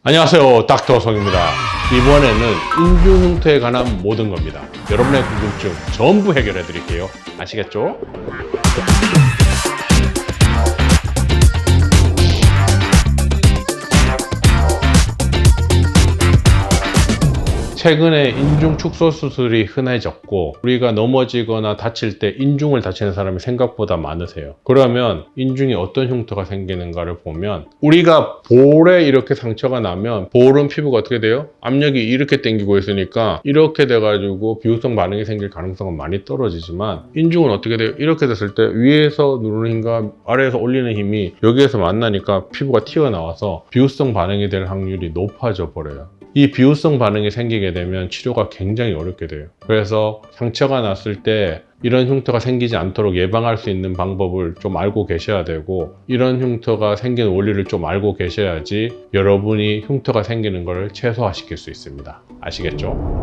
안녕하세요, 닥터 성입니다. 이번에는 인중 흉터에 관한 모든 겁니다. 여러분의 궁금증 전부 해결해 드릴게요. 아시겠죠? 최근에 인중 축소 수술이 흔해졌고 우리가 넘어지거나 다칠 때 인중을 다치는 사람이 생각보다 많으세요. 그러면 인중에 어떤 흉터가 생기는가를 보면, 우리가 볼에 이렇게 상처가 나면 볼은 피부가 어떻게 돼요? 압력이 이렇게 당기고 있으니까 이렇게 돼가지고 비후성 반응이 생길 가능성은 많이 떨어지지만, 인중은 어떻게 돼요? 이렇게 됐을 때 위에서 누르는 힘과 아래에서 올리는 힘이 여기에서 만나니까 피부가 튀어나와서 비후성 반응이 될 확률이 높아져 버려요. 이 비후성 반응이 생기게 되면 치료가 굉장히 어렵게 돼요. 그래서 상처가 났을 때 이런 흉터가 생기지 않도록 예방할 수 있는 방법을 좀 알고 계셔야 되고, 이런 흉터가 생기는 원리를 좀 알고 계셔야지 여러분이 흉터가 생기는 것을 최소화시킬 수 있습니다. 아시겠죠?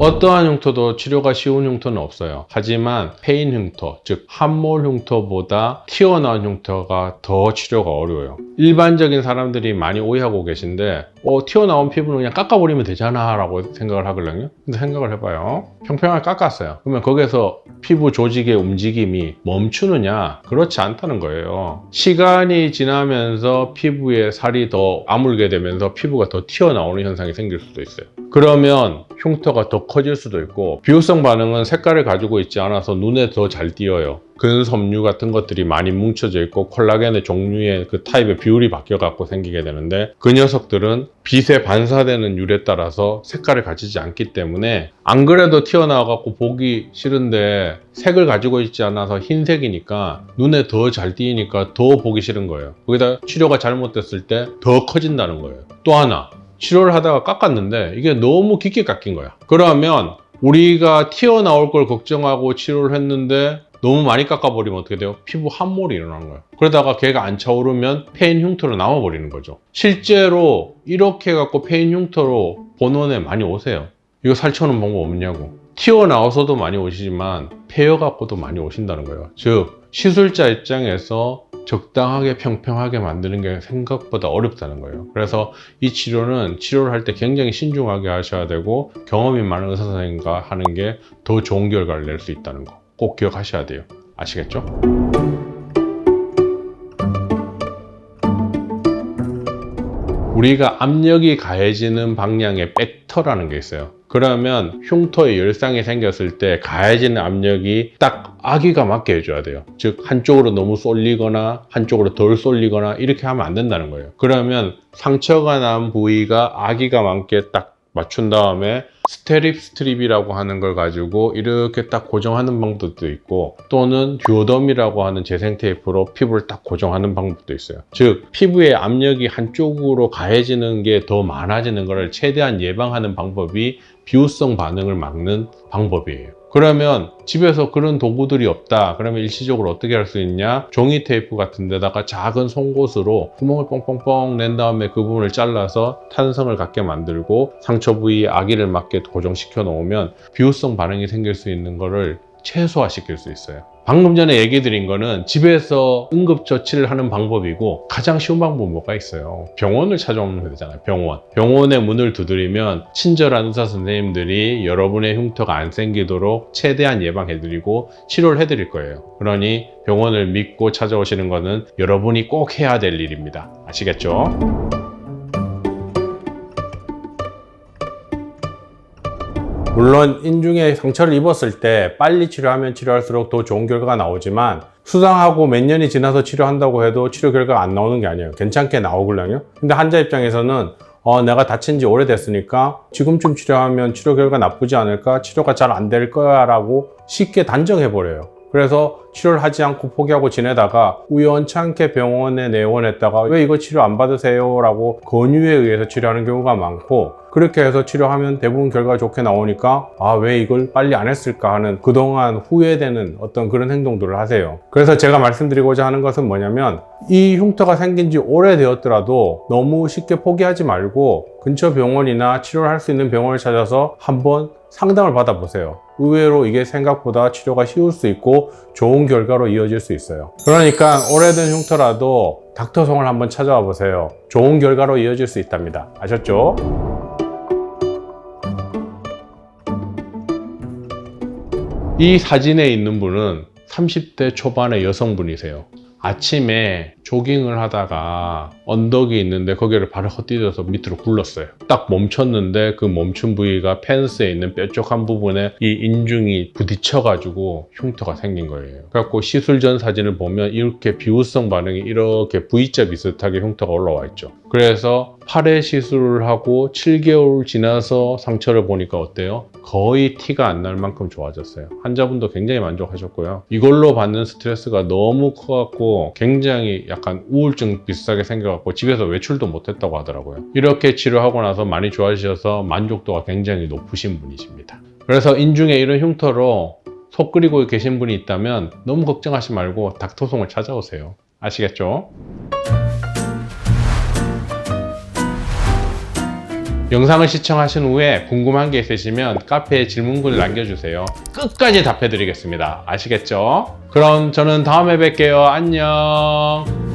어떠한 흉터도 치료가 쉬운 흉터는 없어요. 하지만 페인 흉터, 즉 함몰 흉터보다 튀어나온 흉터가 더 치료가 어려워요. 일반적인 사람들이 많이 오해하고 계신데, 튀어나온 피부는 그냥 깎아버리면 되잖아 라고 생각을 하거든요. 근데 생각을 해봐요. 평평하게 깎았어요. 그러면 거기에서 피부 조직의 움직임이 멈추느냐? 그렇지 않다는 거예요. 시간이 지나면서 피부에 살이 더 아물게 되면서 피부가 더 튀어나오는 현상이 생길 수도 있어요. 그러면 흉터가 더 커질 수도 있고, 비후성 반응은 색깔을 가지고 있지 않아서 눈에 더 잘 띄어요. 근섬유 같은 것들이 많이 뭉쳐져 있고 콜라겐의 종류의 그 타입의 비율이 바뀌어 갖고 생기게 되는데, 그 녀석들은 빛에 반사되는 율에 따라서 색깔을 가지지 않기 때문에 안 그래도 튀어나와 갖고 보기 싫은데 색을 가지고 있지 않아서 흰색이니까 눈에 더 잘 띄니까 더 보기 싫은 거예요. 거기다 치료가 잘못됐을 때 더 커진다는 거예요. 또 하나, 치료를 하다가 깎았는데 이게 너무 깊게 깎인 거야. 그러면 우리가 튀어나올 걸 걱정하고 치료를 했는데 너무 많이 깎아버리면 어떻게 돼요? 피부 함몰이 일어나는 거예요. 그러다가 걔가 안 차오르면 페인 흉터로 남아버리는 거죠. 실제로 이렇게 해갖고 페인 흉터로 본원에 많이 오세요. 이거 살쳐놓은 방법 없냐고. 튀어나와서도 많이 오시지만 패여갖고도 많이 오신다는 거예요. 즉, 시술자 입장에서 적당하게 평평하게 만드는 게 생각보다 어렵다는 거예요. 그래서 이 치료는 치료를 할 때 굉장히 신중하게 하셔야 되고, 경험이 많은 의사 선생님과 하는 게 더 좋은 결과를 낼 수 있다는 거 꼭 기억하셔야 돼요. 아시겠죠? 우리가 압력이 가해지는 방향의 벡터라는 게 있어요. 그러면 흉터에 열상이 생겼을 때 가해지는 압력이 딱 아기가 맞게 해줘야 돼요. 즉, 한쪽으로 너무 쏠리거나 한쪽으로 덜 쏠리거나 이렇게 하면 안 된다는 거예요. 그러면 상처가 난 부위가 아기가 맞게 딱 맞춘 다음에 스트립이라고 하는 걸 가지고 이렇게 딱 고정하는 방법도 있고, 또는 듀오덤이라고 하는 재생 테이프로 피부를 딱 고정하는 방법도 있어요. 즉, 피부의 압력이 한쪽으로 가해지는 게 더 많아지는 것을 최대한 예방하는 방법이 비후성 반응을 막는 방법이에요. 그러면 집에서 그런 도구들이 없다. 그러면 일시적으로 어떻게 할 수 있냐? 종이 테이프 같은 데다가 작은 송곳으로 구멍을 뻥뻥뻥 낸 다음에 그 부분을 잘라서 탄성을 갖게 만들고 상처 부위에 아기를 맞게 고정시켜 놓으면 비후성 반응이 생길 수 있는 거를 최소화시킬 수 있어요. 방금 전에 얘기 드린 거는 집에서 응급처치를 하는 방법이고, 가장 쉬운 방법은 뭐가 있어요? 병원을 찾아오면 되잖아요. 병원의 문을 두드리면 친절한 의사 선생님들이 여러분의 흉터가 안 생기도록 최대한 예방해드리고 치료를 해드릴 거예요. 그러니 병원을 믿고 찾아오시는 거는 여러분이 꼭 해야 될 일입니다. 아시겠죠? 물론 인중에 상처를 입었을 때 빨리 치료하면 치료할수록 더 좋은 결과가 나오지만, 수상하고 몇 년이 지나서 치료한다고 해도 치료 결과가 안 나오는 게 아니에요. 괜찮게 나오거든요. 근데 환자 입장에서는 내가 다친 지 오래됐으니까 지금쯤 치료하면 치료 결과 나쁘지 않을까? 치료가 잘 안 될 거야 라고 쉽게 단정해버려요. 그래서 치료를 하지 않고 포기하고 지내다가 우연찮게 병원에 내원했다가 왜 이거 치료 안 받으세요? 라고 권유에 의해서 치료하는 경우가 많고, 그렇게 해서 치료하면 대부분 결과가 좋게 나오니까 왜 이걸 빨리 안 했을까 하는 그동안 후회되는 어떤 그런 행동들을 하세요. 그래서 제가 말씀드리고자 하는 것은 뭐냐면, 이 흉터가 생긴 지 오래되었더라도 너무 쉽게 포기하지 말고 근처 병원이나 치료를 할 수 있는 병원을 찾아서 한번 상담을 받아보세요. 의외로 이게 생각보다 치료가 쉬울 수 있고 좋은 결과로 이어질 수 있어요. 그러니까 오래된 흉터라도 닥터송을 한번 찾아와 보세요. 좋은 결과로 이어질 수 있답니다. 아셨죠? 이 사진에 있는 분은 30대 초반의 여성분이세요. 아침에 조깅을 하다가 언덕이 있는데 거기를 발을 헛디뎌서 밑으로 굴렀어요. 딱 멈췄는데 그 멈춘 부위가 펜스에 있는 뾰족한 한 부분에 이 인중이 부딪혀가지고 흉터가 생긴 거예요. 그래갖고 시술 전 사진을 보면 이렇게 비후성 반응이 이렇게 V자 비슷하게 흉터가 올라와 있죠. 그래서 8회 시술을 하고 7개월 지나서 상처를 보니까 어때요? 거의 티가 안 날 만큼 좋아졌어요. 환자분도 굉장히 만족하셨고요. 이걸로 받는 스트레스가 너무 커갖고 굉장히 약간 우울증 비슷하게 생겨갖고 집에서 외출도 못했다고 하더라고요. 이렇게 치료하고 나서 많이 좋아지셔서 만족도가 굉장히 높으신 분이십니다. 그래서 인중에 이런 흉터로 속 끓이고 계신 분이 있다면 너무 걱정하지 말고 닥터송을 찾아오세요. 아시겠죠? 영상을 시청하신 후에 궁금한 게 있으시면 카페에 질문글을 남겨주세요. 끝까지 답해드리겠습니다. 아시겠죠? 그럼 저는 다음에 뵐게요. 안녕.